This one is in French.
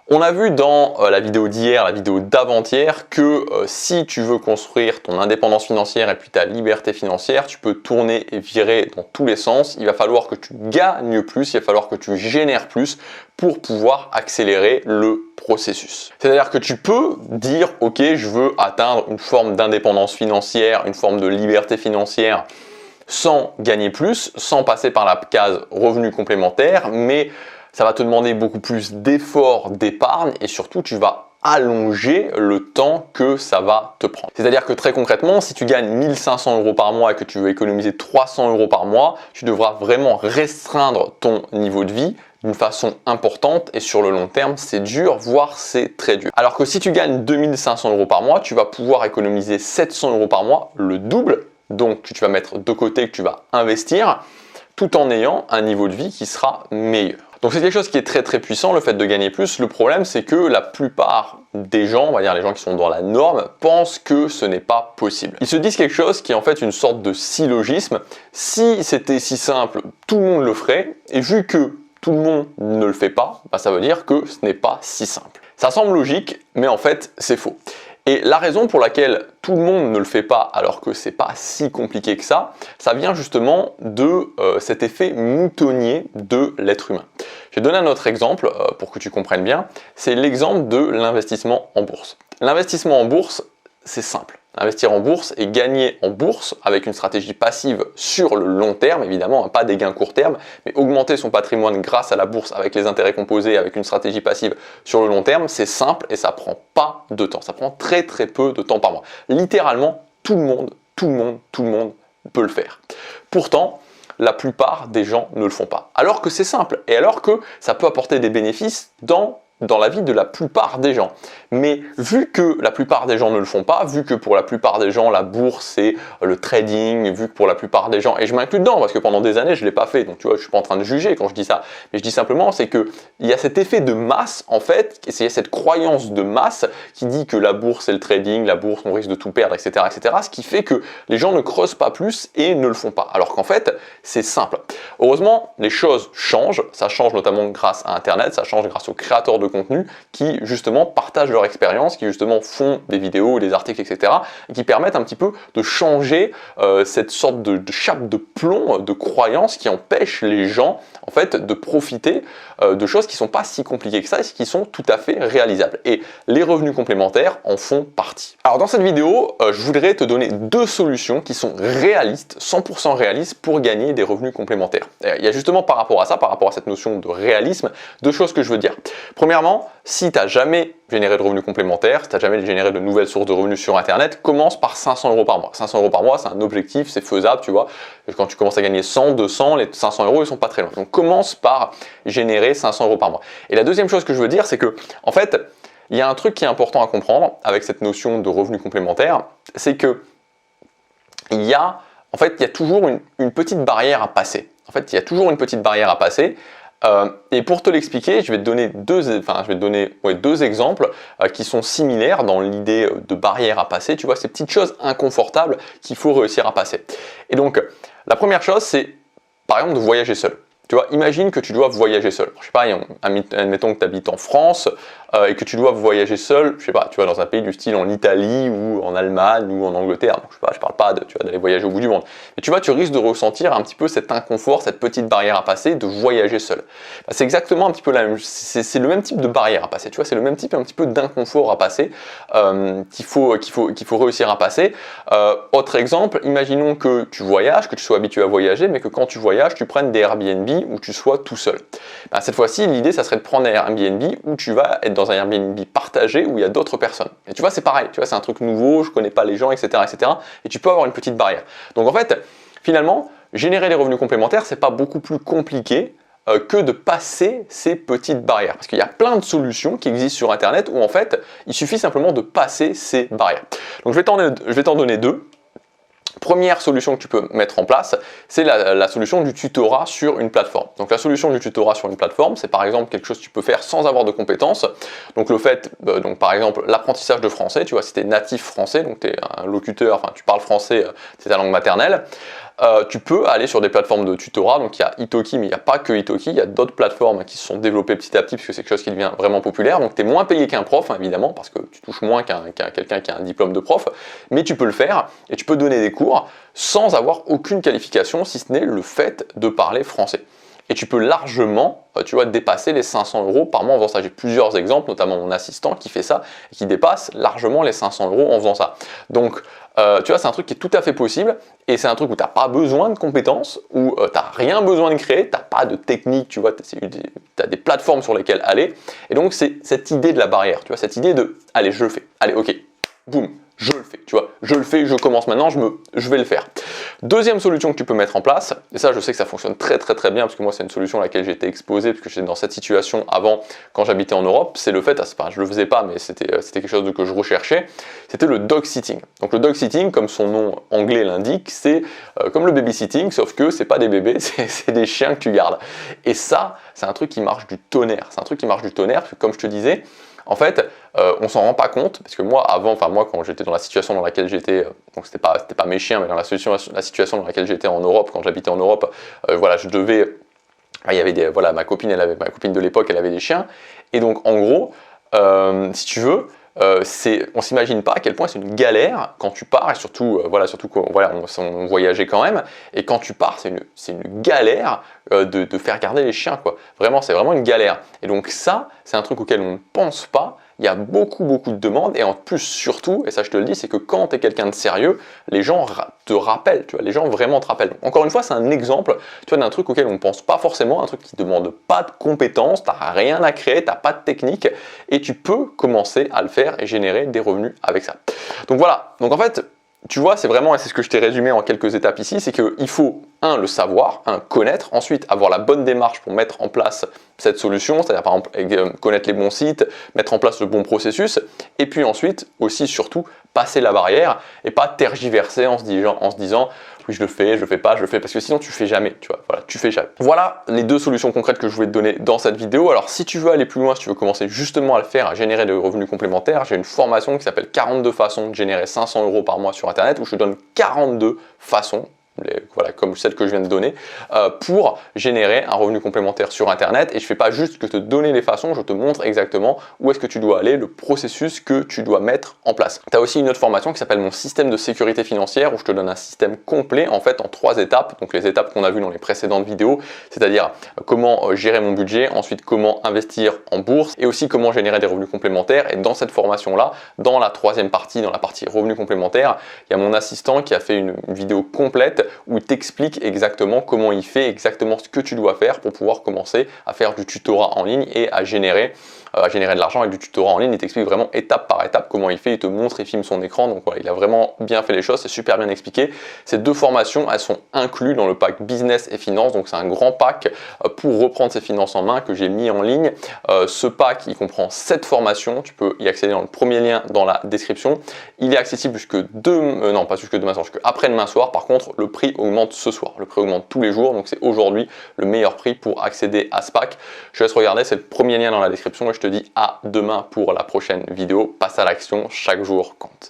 On a vu dans la vidéo d'hier, la vidéo d'avant-hier, que si tu veux construire ton indépendance financière et puis ta liberté financière, tu peux tourner et virer dans tous les sens. Il va falloir que tu gagnes plus, il va falloir que tu génères plus pour pouvoir accélérer le processus. C'est-à-dire que tu peux dire, ok, je veux atteindre une forme d'indépendance financière, une forme de liberté financière, sans gagner plus, sans passer par la case revenu complémentaire, mais ça va te demander beaucoup plus d'efforts d'épargne et surtout tu vas allonger le temps que ça va te prendre. C'est-à-dire que très concrètement, si tu gagnes 1500 € par mois et que tu veux économiser 300 € par mois, tu devras vraiment restreindre ton niveau de vie d'une façon importante et sur le long terme, c'est dur, voire c'est très dur. Alors que si tu gagnes 2500 € par mois, tu vas pouvoir économiser 700 € par mois, le double, donc que tu vas mettre de côté, que tu vas investir, tout en ayant un niveau de vie qui sera meilleur. Donc c'est quelque chose qui est très très puissant, le fait de gagner plus. Le problème, c'est que la plupart des gens, on va dire les gens qui sont dans la norme, pensent que ce n'est pas possible. Ils se disent quelque chose qui est en fait une sorte de syllogisme. Si c'était si simple, tout le monde le ferait, et vu que tout le monde ne le fait pas, bah, ça veut dire que ce n'est pas si simple. Ça semble logique, mais en fait, c'est faux. Et la raison pour laquelle tout le monde ne le fait pas alors que c'est pas si compliqué que ça vient justement de cet effet moutonnier de l'être humain. Je vais donner un autre exemple pour que tu comprennes bien, c'est l'exemple de l'investissement en bourse. L'investissement en bourse, c'est simple. Investir en bourse et gagner en bourse avec une stratégie passive sur le long terme, évidemment, pas des gains court terme, mais augmenter son patrimoine grâce à la bourse avec les intérêts composés, avec une stratégie passive sur le long terme, c'est simple et ça prend pas de temps. Ça prend très très peu de temps par mois. Littéralement, tout le monde peut le faire. Pourtant, la plupart des gens ne le font pas. Alors que c'est simple et alors que ça peut apporter des bénéfices dans la vie de la plupart des gens. Mais vu que la plupart des gens ne le font pas, vu que pour la plupart des gens la bourse c'est le trading, vu que pour la plupart des gens, et je m'inclus dedans parce que pendant des années je ne l'ai pas fait, donc tu vois je suis pas en train de juger quand je dis ça, mais je dis simplement c'est que il y a cet effet de masse en fait, il y a cette croyance de masse qui dit que la bourse c'est le trading, la bourse on risque de tout perdre, etc., etc., ce qui fait que les gens ne creusent pas plus et ne le font pas, alors qu'en fait c'est simple. Heureusement les choses changent, ça change notamment grâce à Internet, ça change grâce aux créateurs de contenu qui justement partagent leur expérience, qui justement font des vidéos, des articles, etc. et qui permettent un petit peu de changer cette sorte de chape de plomb, de croyance qui empêche les gens en fait de profiter de choses qui ne sont pas si compliquées que ça et qui sont tout à fait réalisables. Et les revenus complémentaires en font partie. Alors dans cette vidéo, je voudrais te donner deux solutions qui sont réalistes, 100% réalistes pour gagner des revenus complémentaires. Il y a justement par rapport à ça, par rapport à cette notion de réalisme, deux choses que je veux dire. Premièrement, si tu n'as jamais généré de revenus complémentaires, si tu n'as jamais généré de nouvelles sources de revenus sur Internet, commence par 500 € par mois. 500 € par mois, c'est un objectif, c'est faisable, tu vois. Quand tu commences à gagner 100, 200, les 500 € ils sont pas très loin. Donc commence par générer 500 € par mois. Et la deuxième chose que je veux dire, c'est que, en fait, il y a un truc qui est important à comprendre avec cette notion de revenus complémentaires, c'est que il y a toujours une petite barrière à passer. En fait, il y a toujours une petite barrière à passer. Et pour te l'expliquer, je vais te donner deux exemples qui sont similaires dans l'idée de barrière à passer. Tu vois, ces petites choses inconfortables qu'il faut réussir à passer. Et donc, la première chose, c'est par exemple de voyager seul. Tu vois, imagine que tu dois voyager seul. Je sais pas, admettons que tu habites en France et que tu dois voyager seul, je sais pas, tu vois, dans un pays du style en Italie ou en Allemagne ou en Angleterre. Donc, je parle pas d'aller voyager au bout du monde. Mais tu vois, tu risques de ressentir un petit peu cet inconfort, cette petite barrière à passer de voyager seul. Bah, c'est exactement un petit peu la même, c'est le même type de barrière à passer. Tu vois, c'est le même type un petit peu d'inconfort à passer qu'il faut réussir à passer. Autre exemple, imaginons que tu voyages, que tu sois habitué à voyager, mais que quand tu voyages, tu prennes des Airbnb où tu sois tout seul. Ben, cette fois-ci, l'idée, ça serait de prendre un Airbnb où tu vas être dans un Airbnb partagé où il y a d'autres personnes. Et tu vois, c'est pareil, tu vois, c'est un truc nouveau, je connais pas les gens, etc., etc. Et tu peux avoir une petite barrière. Donc en fait, finalement, générer des revenus complémentaires, c'est pas beaucoup plus compliqué que de passer ces petites barrières. Parce qu'il y a plein de solutions qui existent sur Internet où en fait, il suffit simplement de passer ces barrières. Donc je vais t'en donner deux. Première solution que tu peux mettre en place, c'est la solution du tutorat sur une plateforme. Donc la solution du tutorat sur une plateforme, c'est par exemple quelque chose que tu peux faire sans avoir de compétences. Donc le fait, donc par exemple l'apprentissage de français, tu vois, si tu es natif français, donc tu es un locuteur, enfin tu parles français, c'est ta langue maternelle, tu peux aller sur des plateformes de tutorat. Donc il y a Italki, mais il n'y a pas que Italki, il y a d'autres plateformes qui se sont développées petit à petit, puisque c'est quelque chose qui devient vraiment populaire. Donc tu es moins payé qu'un prof, hein, évidemment, parce que tu touches moins qu'un quelqu'un qui a un diplôme de prof, mais tu peux le faire et tu peux donner des cours sans avoir aucune qualification, si ce n'est le fait de parler français. Et tu peux largement, tu vois, dépasser les 500 € par mois en faisant ça. J'ai plusieurs exemples, notamment mon assistant qui fait ça et qui dépasse largement les 500 € en faisant ça. Donc, tu vois, c'est un truc qui est tout à fait possible et c'est un truc où tu n'as pas besoin de compétences, où tu n'as rien besoin de créer, tu n'as pas de technique, tu vois, tu as des plateformes sur lesquelles aller. Et donc, c'est cette idée de la barrière, tu vois, cette idée de « allez, je le fais, allez, ok, boum ». Je le fais, tu vois, je le fais, je commence maintenant, je vais le faire. Deuxième solution que tu peux mettre en place, et ça je sais que ça fonctionne très bien, parce que moi c'est une solution à laquelle j'ai été exposé, parce que j'étais dans cette situation avant, quand j'habitais en Europe, c'est le fait, enfin, je le faisais pas, mais c'était quelque chose que je recherchais, c'était le dog sitting. Donc le dog sitting, comme son nom anglais l'indique, c'est comme le babysitting, sauf que c'est pas des bébés, c'est des chiens que tu gardes. Et ça, c'est un truc qui marche du tonnerre, parce que comme je te disais, en fait, on s'en rend pas compte, parce que moi, quand j'étais dans la situation dans laquelle j'étais, donc c'était pas mes chiens, mais dans la situation dans laquelle j'étais en Europe, quand j'habitais en Europe, voilà, je devais, il y avait ma copine de l'époque, elle avait des chiens, et donc en gros, si tu veux, on s'imagine pas à quel point c'est une galère quand tu pars, et surtout, on voyageait quand même, et quand tu pars, c'est une galère de faire garder les chiens, quoi. Vraiment, c'est vraiment une galère. Et donc ça, c'est un truc auquel on ne pense pas. Il y a beaucoup de demandes, et en plus surtout, et ça je te le dis, c'est que quand tu es quelqu'un de sérieux, les gens te rappellent, tu vois, les gens vraiment te rappellent. Donc, encore une fois, c'est un exemple, tu vois, d'un truc auquel on ne pense pas forcément, un truc qui ne demande pas de compétences, tu n'as rien à créer, tu n'as pas de technique, et tu peux commencer à le faire et générer des revenus avec ça. Donc voilà, donc en fait, tu vois, c'est vraiment, et c'est ce que je t'ai résumé en quelques étapes ici, c'est qu'il faut, le savoir, connaître, ensuite avoir la bonne démarche pour mettre en place cette solution, c'est-à-dire par exemple connaître les bons sites, mettre en place le bon processus, et puis ensuite aussi surtout passer la barrière et pas tergiverser en se disant oui je le fais pas, je le fais, parce que sinon tu fais jamais, tu vois, voilà, tu fais jamais. Voilà les deux solutions concrètes que je voulais te donner dans cette vidéo. Alors si tu veux aller plus loin, si tu veux commencer justement à le faire, à générer des revenus complémentaires, j'ai une formation qui s'appelle 42 façons de générer 500 € par mois sur internet, où je te donne 42 façons, voilà, comme celle que je viens de donner, pour générer un revenu complémentaire sur internet. Et je ne fais pas juste que te donner les façons, je te montre exactement où est-ce que tu dois aller, le processus que tu dois mettre en place. Tu as aussi une autre formation qui s'appelle mon système de sécurité financière, où je te donne un système complet en fait en 3 étapes, donc les étapes qu'on a vues dans les précédentes vidéos, c'est-à-dire comment gérer mon budget, ensuite comment investir en bourse, et aussi comment générer des revenus complémentaires. Et dans cette formation là, dans la 3e partie, dans la partie revenus complémentaires, il y a mon assistant qui a fait une vidéo complète où il t'explique exactement comment il fait, exactement ce que tu dois faire pour pouvoir commencer à faire du tutorat en ligne et à générer de l'argent avec du tutorat en ligne. Il t'explique vraiment étape par étape comment il fait, il te montre, il filme son écran, donc voilà, il a vraiment bien fait les choses, c'est super bien expliqué. Ces 2 formations, elles sont incluses dans le pack business et finance, donc c'est un grand pack pour reprendre ses finances en main que j'ai mis en ligne. Ce pack, il comprend 7 formations, tu peux y accéder dans le premier lien dans la description. Il est accessible jusque après-demain soir. Par contre, le prix augmente ce soir, le prix augmente tous les jours, donc c'est aujourd'hui le meilleur prix pour accéder à ce pack. Je laisse regarder, c'est le premier lien dans la description, et je te dis à demain pour la prochaine vidéo. Passe à l'action, chaque jour compte.